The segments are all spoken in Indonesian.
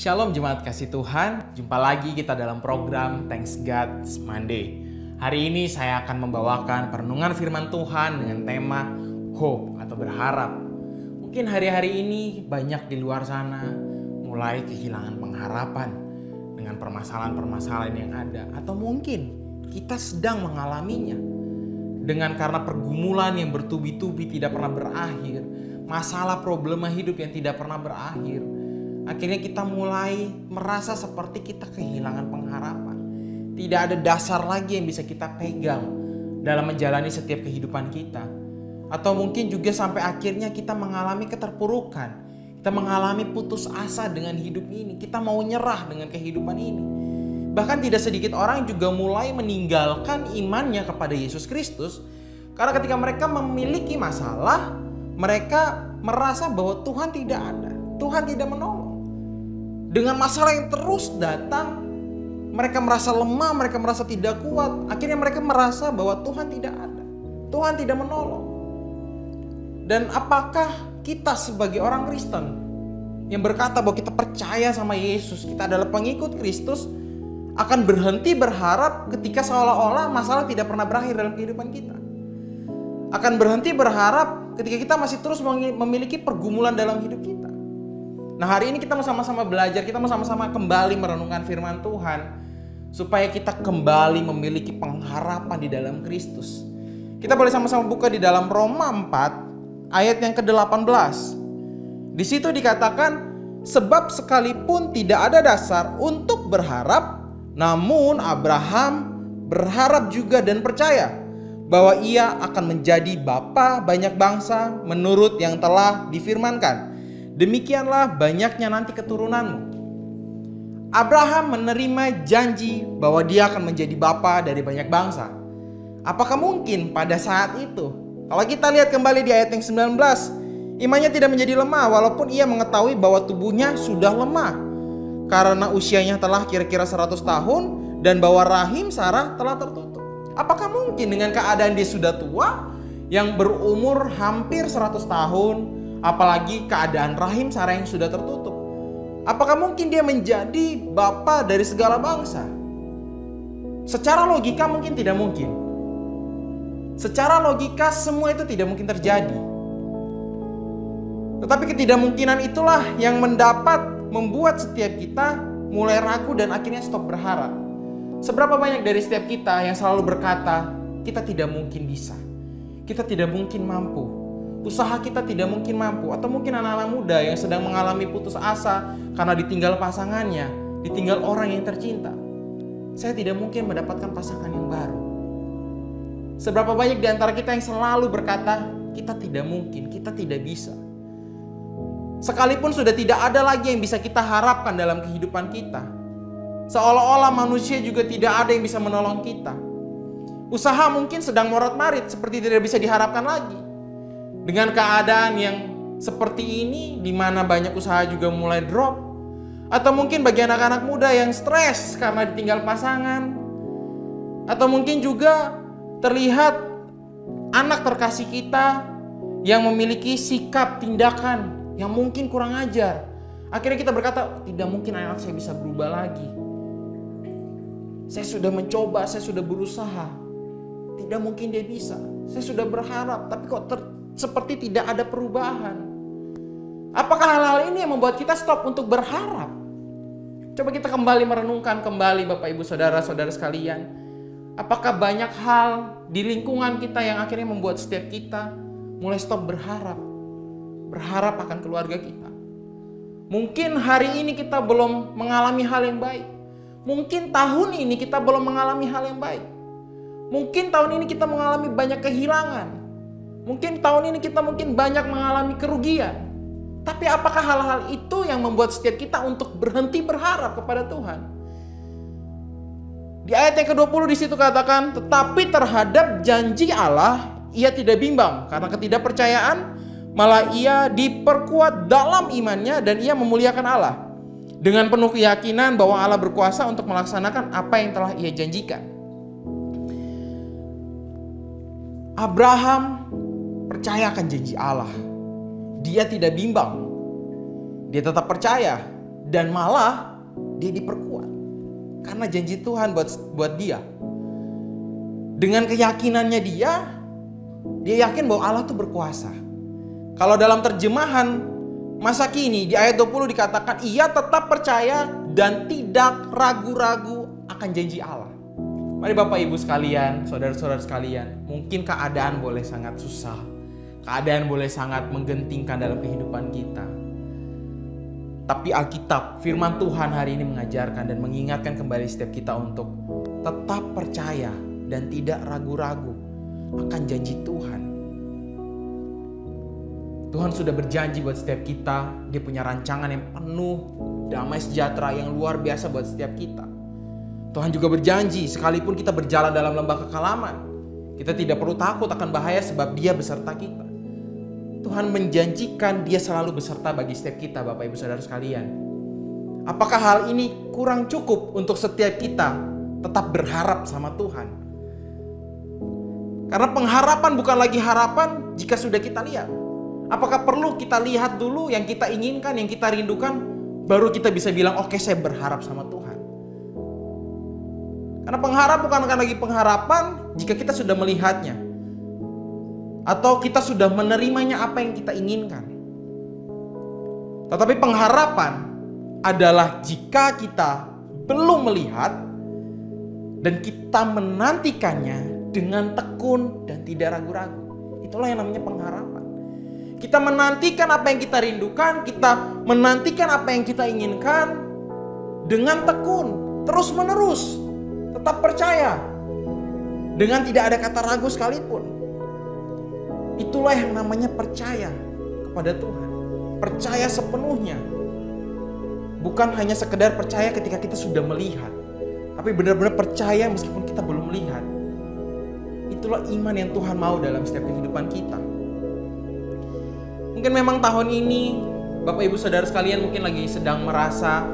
Shalom jemaat kasih Tuhan, jumpa lagi kita dalam program Thanks God Monday. Hari ini saya akan membawakan perenungan firman Tuhan dengan tema Hope atau berharap. Mungkin hari-hari ini banyak di luar sana mulai kehilangan pengharapan dengan permasalahan-permasalahan yang ada. Atau mungkin kita sedang mengalaminya dengan karena pergumulan yang bertubi-tubi tidak pernah berakhir. Masalah problema hidup yang tidak pernah berakhir. Akhirnya kita mulai merasa seperti kita kehilangan pengharapan. Tidak ada dasar lagi yang bisa kita pegang dalam menjalani setiap kehidupan kita. Atau mungkin juga sampai akhirnya kita mengalami keterpurukan. Kita mengalami putus asa dengan hidup ini. Kita mau nyerah dengan kehidupan ini. Bahkan tidak sedikit orang juga mulai meninggalkan imannya kepada Yesus Kristus. Karena ketika mereka memiliki masalah, mereka merasa bahwa Tuhan tidak ada. Tuhan tidak menolong. Dengan masalah yang terus datang, mereka merasa lemah, mereka merasa tidak kuat. Akhirnya mereka merasa bahwa Tuhan tidak ada. Tuhan tidak menolong. Dan apakah kita sebagai orang Kristen yang berkata bahwa kita percaya sama Yesus, kita adalah pengikut Kristus, akan berhenti berharap ketika seolah-olah masalah tidak pernah berakhir dalam kehidupan kita? Akan berhenti berharap ketika kita masih terus memiliki pergumulan dalam hidup kita? Nah, hari ini kita mau sama-sama belajar, kita mau sama-sama kembali merenungkan firman Tuhan supaya kita kembali memiliki pengharapan di dalam Kristus. Kita boleh sama-sama buka di dalam Roma 4 ayat yang ke-18. Di situ dikatakan, sebab sekalipun tidak ada dasar untuk berharap, namun Abraham berharap juga dan percaya bahwa ia akan menjadi bapa banyak bangsa menurut yang telah difirmankan. Demikianlah banyaknya nanti keturunanmu. Abraham menerima janji bahwa dia akan menjadi bapa dari banyak bangsa. Apakah mungkin pada saat itu, kalau kita lihat kembali di ayat yang 19, imannya tidak menjadi lemah walaupun ia mengetahui bahwa tubuhnya sudah lemah karena usianya telah kira-kira 100 tahun dan bahwa rahim Sarah telah tertutup. Apakah mungkin dengan keadaan dia sudah tua yang berumur hampir 100 tahun, apalagi keadaan rahim Sarah yang sudah tertutup, apakah mungkin dia menjadi bapa dari segala bangsa? Secara logika mungkin tidak mungkin. Secara logika semua itu tidak mungkin terjadi. Tetapi ketidakmungkinan itulah yang membuat setiap kita mulai ragu dan akhirnya stop berharap. Seberapa banyak dari setiap kita yang selalu berkata, kita tidak mungkin bisa, kita tidak mungkin mampu, usaha kita tidak mungkin mampu. Atau mungkin anak-anak muda yang sedang mengalami putus asa karena ditinggal pasangannya, ditinggal orang yang tercinta. Saya tidak mungkin mendapatkan pasangan yang baru. Seberapa banyak di antara kita yang selalu berkata, kita tidak mungkin, kita tidak bisa. Sekalipun sudah tidak ada lagi yang bisa kita harapkan dalam kehidupan kita, seolah-olah manusia juga tidak ada yang bisa menolong kita. Usaha mungkin sedang morat-marit seperti tidak bisa diharapkan lagi. Dengan keadaan yang seperti ini, di mana banyak usaha juga mulai drop. Atau mungkin bagi anak-anak muda yang stres karena ditinggal pasangan. Atau mungkin juga terlihat anak terkasih kita yang memiliki sikap tindakan yang mungkin kurang ajar. Akhirnya kita berkata, tidak mungkin anak saya bisa berubah lagi. Saya sudah mencoba, saya sudah berusaha. Tidak mungkin dia bisa. Saya sudah berharap, tapi kok seperti tidak ada perubahan. Apakah hal-hal ini yang membuat kita stop untuk berharap? Coba kita kembali merenungkan kembali Bapak Ibu Saudara-saudara sekalian. Apakah banyak hal di lingkungan kita yang akhirnya membuat setiap kita mulai stop berharap? Berharap akan keluarga kita. Mungkin hari ini kita belum mengalami hal yang baik. Mungkin tahun ini kita belum mengalami hal yang baik. Mungkin tahun ini kita mengalami banyak kehilangan. Mungkin tahun ini kita banyak mengalami kerugian. Tapi apakah hal-hal itu yang membuat setiap kita untuk berhenti berharap kepada Tuhan? Di ayat yang ke-20 di situ katakan, tetapi terhadap janji Allah ia tidak bimbang karena ketidakpercayaan, malah ia diperkuat dalam imannya dan ia memuliakan Allah dengan penuh keyakinan bahwa Allah berkuasa untuk melaksanakan apa yang telah ia janjikan. Abraham percaya akan janji Allah. Dia tidak bimbang. Dia tetap percaya Dan malah dia diperkuat. Karena janji Tuhan buat dia. Dengan keyakinannya dia yakin bahwa Allah tuh berkuasa. Kalau dalam terjemahan masa kini di ayat 20 dikatakan ia tetap percaya dan tidak ragu-ragu akan janji Allah. Mari Bapak Ibu sekalian, saudara-saudara sekalian, mungkin keadaan boleh sangat susah. Keadaan boleh sangat menggentingkan dalam kehidupan kita. Tapi Alkitab, firman Tuhan hari ini mengajarkan dan mengingatkan kembali setiap kita untuk tetap percaya dan tidak ragu-ragu akan janji Tuhan. Tuhan sudah berjanji buat setiap kita. Dia punya rancangan yang penuh damai sejahtera yang luar biasa buat setiap kita. Tuhan juga berjanji sekalipun kita berjalan dalam lembah kekelaman, kita tidak perlu takut akan bahaya sebab Dia beserta kita. Tuhan menjanjikan Dia selalu beserta bagi setiap kita, Bapak Ibu Saudara sekalian. Apakah hal ini kurang cukup untuk setiap kita tetap berharap sama Tuhan? Karena pengharapan bukan lagi harapan jika sudah kita lihat. Apakah perlu kita lihat dulu yang kita inginkan, yang kita rindukan, baru kita bisa bilang, oke, saya berharap sama Tuhan. Karena pengharap bukan lagi pengharapan jika kita sudah melihatnya. Atau kita sudah menerimanya apa yang kita inginkan. Tetapi pengharapan adalah jika kita belum melihat dan kita menantikannya dengan tekun dan tidak ragu-ragu. Itulah yang namanya pengharapan. Kita menantikan apa yang kita rindukan, kita menantikan apa yang kita inginkan dengan tekun, terus-menerus, tetap percaya, dengan tidak ada kata ragu sekalipun. Itulah yang namanya percaya kepada Tuhan. Percaya sepenuhnya. Bukan hanya sekedar percaya ketika kita sudah melihat, tapi benar-benar percaya meskipun kita belum melihat. Itulah iman yang Tuhan mau dalam setiap kehidupan kita. Mungkin memang tahun ini Bapak Ibu Saudara sekalian mungkin lagi sedang merasa,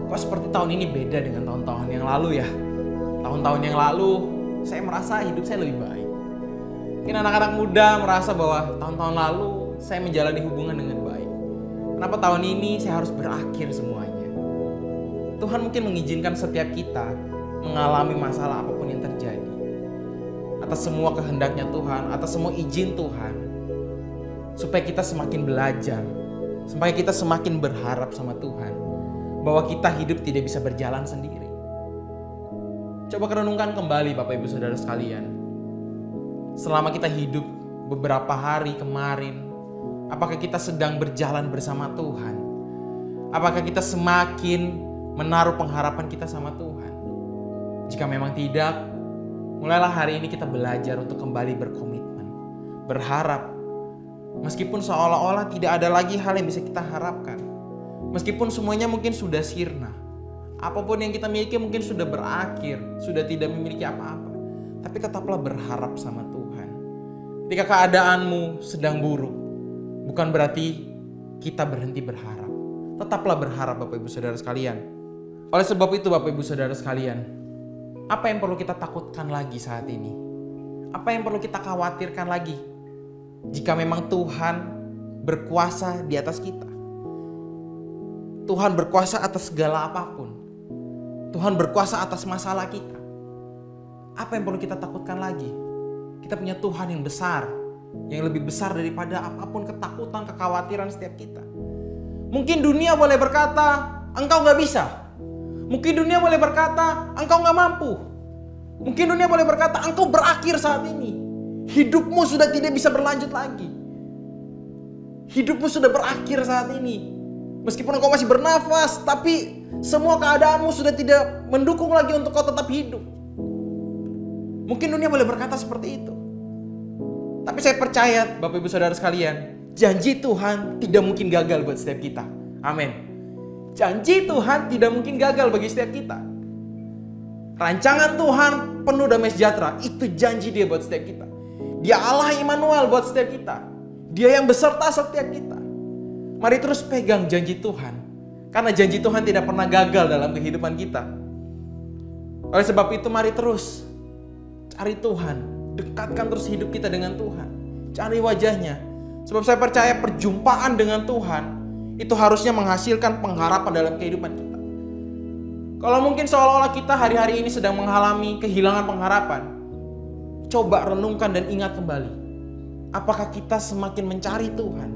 kok seperti tahun ini beda dengan tahun-tahun yang lalu ya. Tahun-tahun yang lalu saya merasa hidup saya lebih baik. Mungkin anak-anak muda merasa bahwa tahun-tahun lalu saya menjalani hubungan dengan baik. Kenapa tahun ini saya harus berakhir semuanya? Tuhan mungkin mengizinkan setiap kita mengalami masalah apapun yang terjadi. Atas semua kehendaknya Tuhan, atas semua izin Tuhan. Supaya kita semakin belajar, supaya kita semakin berharap sama Tuhan. Bahwa kita hidup tidak bisa berjalan sendiri. Coba renungkan kembali Bapak Ibu Saudara sekalian. Selama kita hidup beberapa hari kemarin, apakah kita sedang berjalan bersama Tuhan? Apakah kita semakin menaruh pengharapan kita sama Tuhan? Jika memang tidak, mulailah hari ini kita belajar untuk kembali berkomitmen, berharap. Meskipun seolah-olah tidak ada lagi hal yang bisa kita harapkan. Meskipun semuanya mungkin sudah sirna. Apapun yang kita miliki mungkin sudah berakhir, sudah tidak memiliki apa-apa. Tapi tetaplah berharap sama Tuhan. Ketika keadaanmu sedang buruk, bukan berarti kita berhenti berharap. Tetaplah berharap Bapak Ibu Saudara sekalian. Oleh sebab itu Bapak Ibu Saudara sekalian, apa yang perlu kita takutkan lagi saat ini? Apa yang perlu kita khawatirkan lagi? Jika memang Tuhan berkuasa di atas kita. Tuhan berkuasa atas segala apapun. Tuhan berkuasa atas masalah kita. Apa yang perlu kita takutkan lagi? Kita punya Tuhan yang besar. Yang lebih besar daripada apapun ketakutan, kekhawatiran setiap kita. Mungkin dunia boleh berkata, engkau gak bisa. Mungkin dunia boleh berkata, engkau gak mampu. Mungkin dunia boleh berkata, engkau berakhir saat ini. Hidupmu sudah tidak bisa berlanjut lagi. Hidupmu sudah berakhir saat ini. Meskipun engkau masih bernafas, tapi semua keadaanmu sudah tidak mendukung lagi untuk kau tetap hidup. Mungkin dunia boleh berkata seperti itu. Tapi saya percaya Bapak Ibu Saudara sekalian, janji Tuhan tidak mungkin gagal buat setiap kita. Amin. Janji Tuhan tidak mungkin gagal bagi setiap kita. Rancangan Tuhan penuh damai sejahtera. Itu janji Dia buat setiap kita. Dia Allah Immanuel buat setiap kita. Dia yang beserta setiap kita. Mari terus pegang janji Tuhan. Karena janji Tuhan tidak pernah gagal dalam kehidupan kita. Oleh sebab itu mari terus cari Tuhan. Dekatkan terus hidup kita dengan Tuhan. Cari wajahnya. Sebab saya percaya perjumpaan dengan Tuhan itu harusnya menghasilkan pengharapan dalam kehidupan kita. Kalau mungkin seolah-olah kita hari-hari ini sedang mengalami kehilangan pengharapan, coba renungkan dan ingat kembali. Apakah kita semakin mencari Tuhan,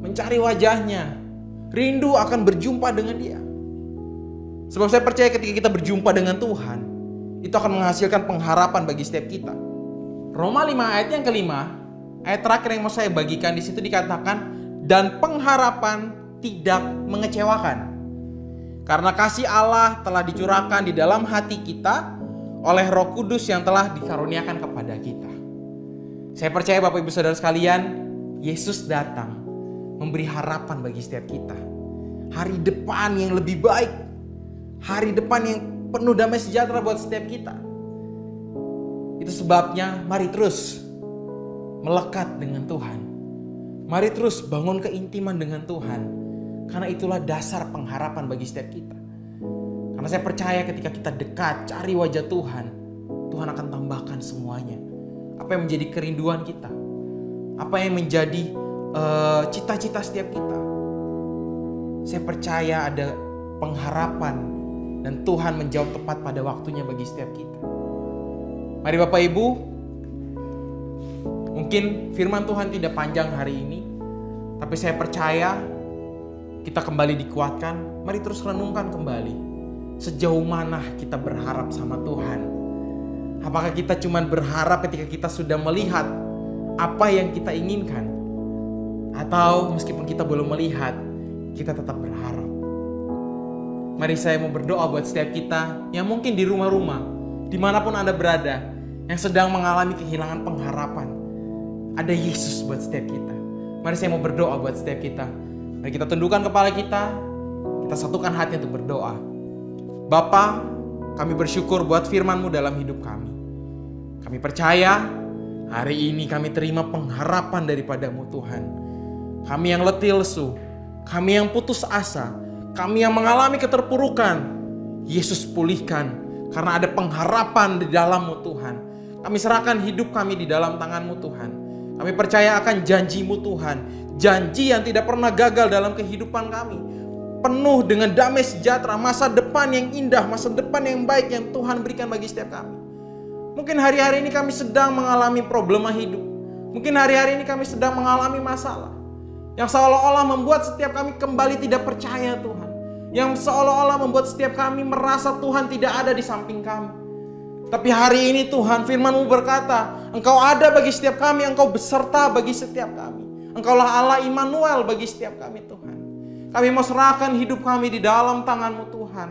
mencari wajahnya, rindu akan berjumpa dengan Dia? Sebab saya percaya ketika kita berjumpa dengan Tuhan, itu akan menghasilkan pengharapan bagi setiap kita. Roma 5 ayat yang kelima, ayat terakhir yang mau saya bagikan di situ dikatakan, dan pengharapan tidak mengecewakan. Karena kasih Allah telah dicurahkan di dalam hati kita oleh Roh Kudus yang telah dikaruniakan kepada kita. Saya percaya Bapak Ibu Saudara sekalian, Yesus datang memberi harapan bagi setiap kita. Hari depan yang lebih baik, hari depan yang penuh damai sejahtera buat setiap kita. Itu sebabnya mari terus melekat dengan Tuhan. Mari terus bangun keintiman dengan Tuhan. Karena itulah dasar pengharapan bagi setiap kita. Karena saya percaya ketika kita dekat, cari wajah Tuhan, Tuhan akan tambahkan semuanya. Apa yang menjadi kerinduan kita, apa yang menjadi cita-cita setiap kita. Saya percaya ada pengharapan dan Tuhan menjawab tepat pada waktunya bagi setiap kita. Mari Bapak Ibu, mungkin firman Tuhan tidak panjang hari ini, tapi saya percaya kita kembali dikuatkan. Mari terus renungkan kembali, sejauh mana kita berharap sama Tuhan. Apakah kita cuma berharap ketika kita sudah melihat apa yang kita inginkan, atau meskipun kita belum melihat, kita tetap berharap. Mari saya mau berdoa buat setiap kita yang mungkin di rumah-rumah, dimanapun Anda berada, yang sedang mengalami kehilangan pengharapan. Ada Yesus buat setiap kita. Mari saya mau berdoa buat setiap kita. Mari kita tundukkan kepala kita satukan hati untuk berdoa. Bapa, kami bersyukur buat firman-Mu dalam hidup kami. Kami percaya hari ini kami terima pengharapan daripada-Mu Tuhan. Kami yang letih lesu, kami yang putus asa, kami yang mengalami keterpurukan, Yesus pulihkan karena ada pengharapan di dalam-Mu Tuhan. Kami serahkan hidup kami di dalam tangan-Mu Tuhan. Kami percaya akan janji-Mu Tuhan, janji yang tidak pernah gagal dalam kehidupan kami, penuh dengan damai sejahtera, masa depan yang indah, masa depan yang baik yang Tuhan berikan bagi setiap kami. Mungkin hari-hari ini kami sedang mengalami problema hidup, mungkin hari-hari ini kami sedang mengalami masalah yang seolah-olah membuat setiap kami kembali tidak percaya Tuhan, yang seolah-olah membuat setiap kami merasa Tuhan tidak ada di samping kami. Tapi hari ini Tuhan, firman-Mu berkata, Engkau ada bagi setiap kami, Engkau beserta bagi setiap kami. Engkaulah Allah Immanuel bagi setiap kami Tuhan. Kami mau serahkan hidup kami di dalam tangan-Mu Tuhan.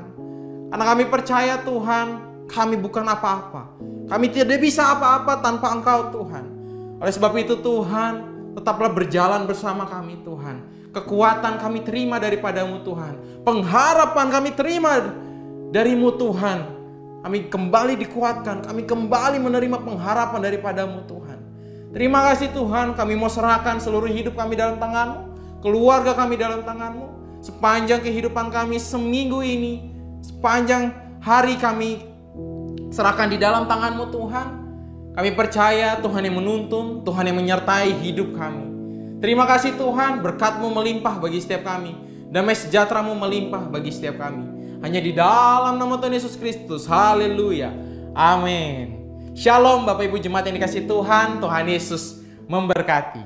Karena kami percaya Tuhan, kami bukan apa-apa. Kami tidak bisa apa-apa tanpa Engkau Tuhan. Oleh sebab itu Tuhan, tetaplah berjalan bersama kami Tuhan. Kekuatan kami terima daripada-Mu Tuhan. Pengharapan kami terima dari-Mu Tuhan. Kami kembali dikuatkan, kami kembali menerima pengharapan daripada-Mu Tuhan. Terima kasih Tuhan, kami mau serahkan seluruh hidup kami dalam tangan-Mu, keluarga kami dalam tangan-Mu, sepanjang kehidupan kami seminggu ini, sepanjang hari kami serahkan di dalam tangan-Mu Tuhan. Kami percaya Tuhan yang menuntun, Tuhan yang menyertai hidup kami. Terima kasih Tuhan, berkat-Mu melimpah bagi setiap kami, damai sejahtera-Mu melimpah bagi setiap kami. Hanya di dalam nama Tuhan Yesus Kristus. Haleluya. Amin. Shalom Bapak Ibu Jemaat yang dikasihi Tuhan. Tuhan Yesus memberkati.